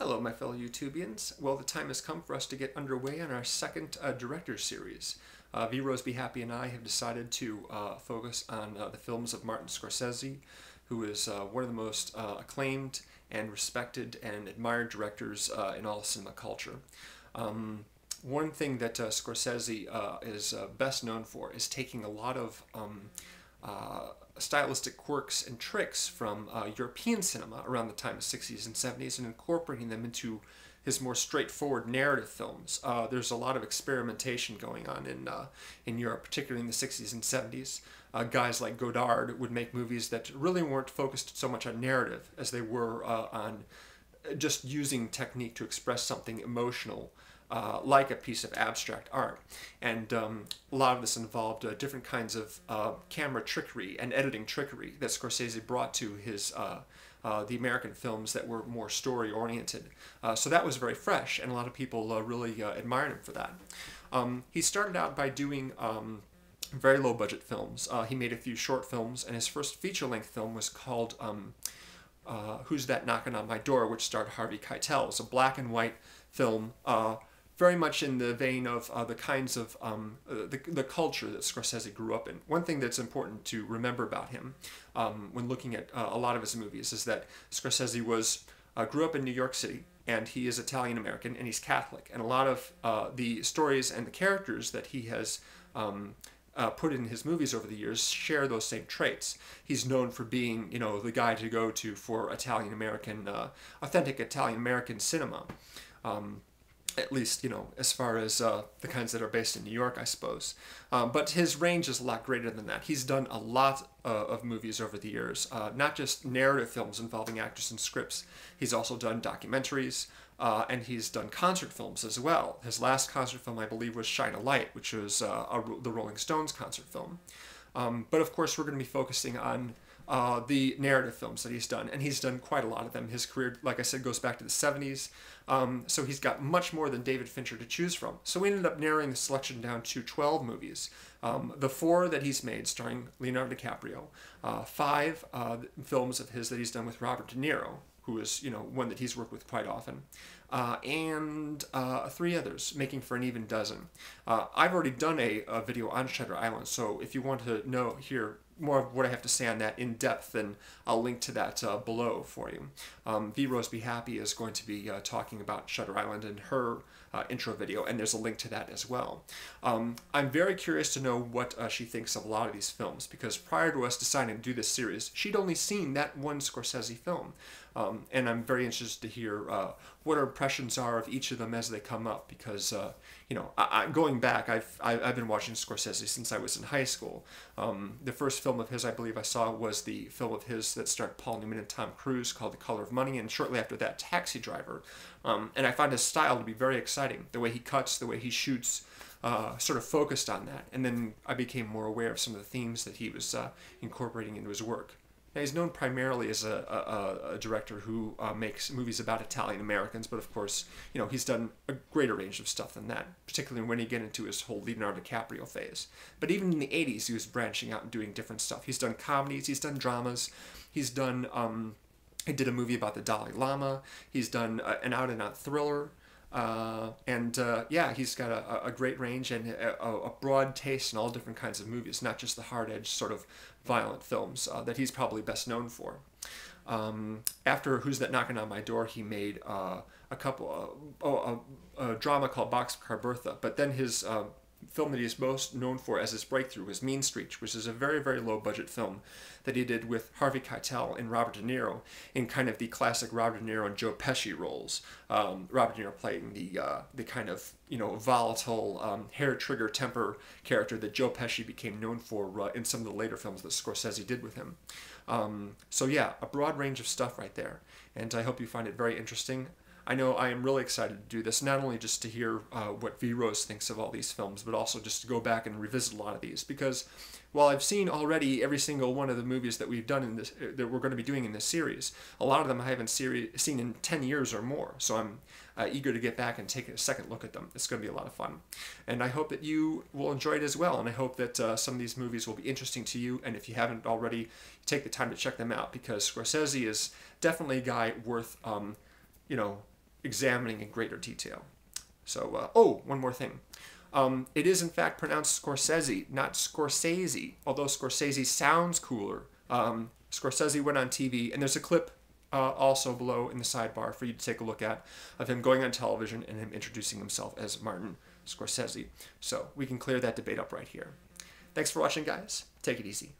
Hello, my fellow YouTubians. Well, the time has come for us to get underway on our second director series. vrosebhappy and I have decided to focus on the films of Martin Scorsese, who is one of the most acclaimed and respected and admired directors in all cinema culture. One thing that Scorsese is best known for is taking a lot of stylistic quirks and tricks from European cinema around the time of 60s and 70s and incorporating them into his more straightforward narrative films. There's a lot of experimentation going on in Europe, particularly in the 60s and 70s. Guys like Godard would make movies that really weren't focused so much on narrative as they were on just using technique to express something emotional, like a piece of abstract art. And a lot of this involved different kinds of camera trickery and editing trickery that Scorsese brought to his the American films that were more story-oriented. So that was very fresh, and a lot of people really admired him for that. He started out by doing very low-budget films. He made a few short films, and his first feature-length film was called Who's That Knocking on My Door, which starred Harvey Keitel. It was a black and white film, very much in the vein of the kinds of the culture that Scorsese grew up in. One thing that's important to remember about him when looking at a lot of his movies is that Scorsese grew up in New York City, and he is Italian American, and he's Catholic. And a lot of the stories and the characters that he has put in his movies over the years share those same traits. He's known for being, the guy to go to for Italian American, authentic Italian American cinema. At least, as far as the kinds that are based in New York, I suppose. But his range is a lot greater than that. He's done a lot of movies over the years, not just narrative films involving actors and scripts. He's also done documentaries, and he's done concert films as well. His last concert film, I believe, was Shine a Light, which was the Rolling Stones concert film. But of course, we're going to be focusing on the narrative films that he's done, and he's done quite a lot of them. His career, like I said, goes back to the 70s, so he's got much more than David Fincher to choose from. So we ended up narrowing the selection down to 12 movies. The 4 that he's made starring Leonardo DiCaprio, 5 films of his that he's done with Robert De Niro, who is, one that he's worked with quite often, and 3 others, making for an even dozen. I've already done a video on Shutter Island, so if you want to hear more of what I have to say on that in depth, then I'll link to that below for you. vrosebhappy is going to be talking about Shutter Island in her intro video, and there's a link to that as well. I'm very curious to know what she thinks of a lot of these films, because prior to us deciding to do this series, she'd only seen that one Scorsese film. And I'm very interested to hear what her impressions are of each of them as they come up, because going back, I've been watching Scorsese since I was in high school. The first film of his I believe I saw was the film of his that starred Paul Newman and Tom Cruise called The Color of Money, and shortly after that, Taxi Driver. And I find his style to be very exciting. The way he cuts, the way he shoots, sort of focused on that. And then I became more aware of some of the themes that he was incorporating into his work. Now, he's known primarily as a director who makes movies about Italian Americans, but of course, he's done a greater range of stuff than that, particularly when you get into his whole Leonardo DiCaprio phase. But even in the 80s, he was branching out and doing different stuff. He's done comedies, he's done dramas, he's done, he did a movie about the Dalai Lama, he's done an out-and-out thriller, yeah, he's got a great range and a broad taste in all different kinds of movies, not just the hard-edged sort of violent films that he's probably best known for. After Who's That Knocking on My Door, he made a drama called Boxcar Bertha, but then his film that he's most known for as his breakthrough was Mean Streets, which is a very, very low-budget film that he did with Harvey Keitel and Robert De Niro in kind of the classic Robert De Niro and Joe Pesci roles. Robert De Niro playing the kind of, volatile, hair-trigger temper character that Joe Pesci became known for in some of the later films that Scorsese did with him. So yeah, a broad range of stuff right there, and I hope you find it very interesting. I know I am really excited to do this, not only just to hear what V-Rose thinks of all these films, but also just to go back and revisit a lot of these, because while I've seen already every single one of the movies that we've done in this, that we're going to be doing in this series, a lot of them I haven't seen in 10 years or more, so I'm eager to get back and take a second look at them. It's going to be a lot of fun. And I hope that you will enjoy it as well, and I hope that some of these movies will be interesting to you, and if you haven't already, take the time to check them out, because Scorsese is definitely a guy worth, examining in greater detail. So, oh, one more thing. It is in fact pronounced Scorsese, not Scorsese, although Scorsese sounds cooler. Scorsese went on TV, and there's a clip also below in the sidebar for you to take a look at of him going on television and him introducing himself as Martin Scorsese. So we can clear that debate up right here. Thanks for watching, guys. Take it easy.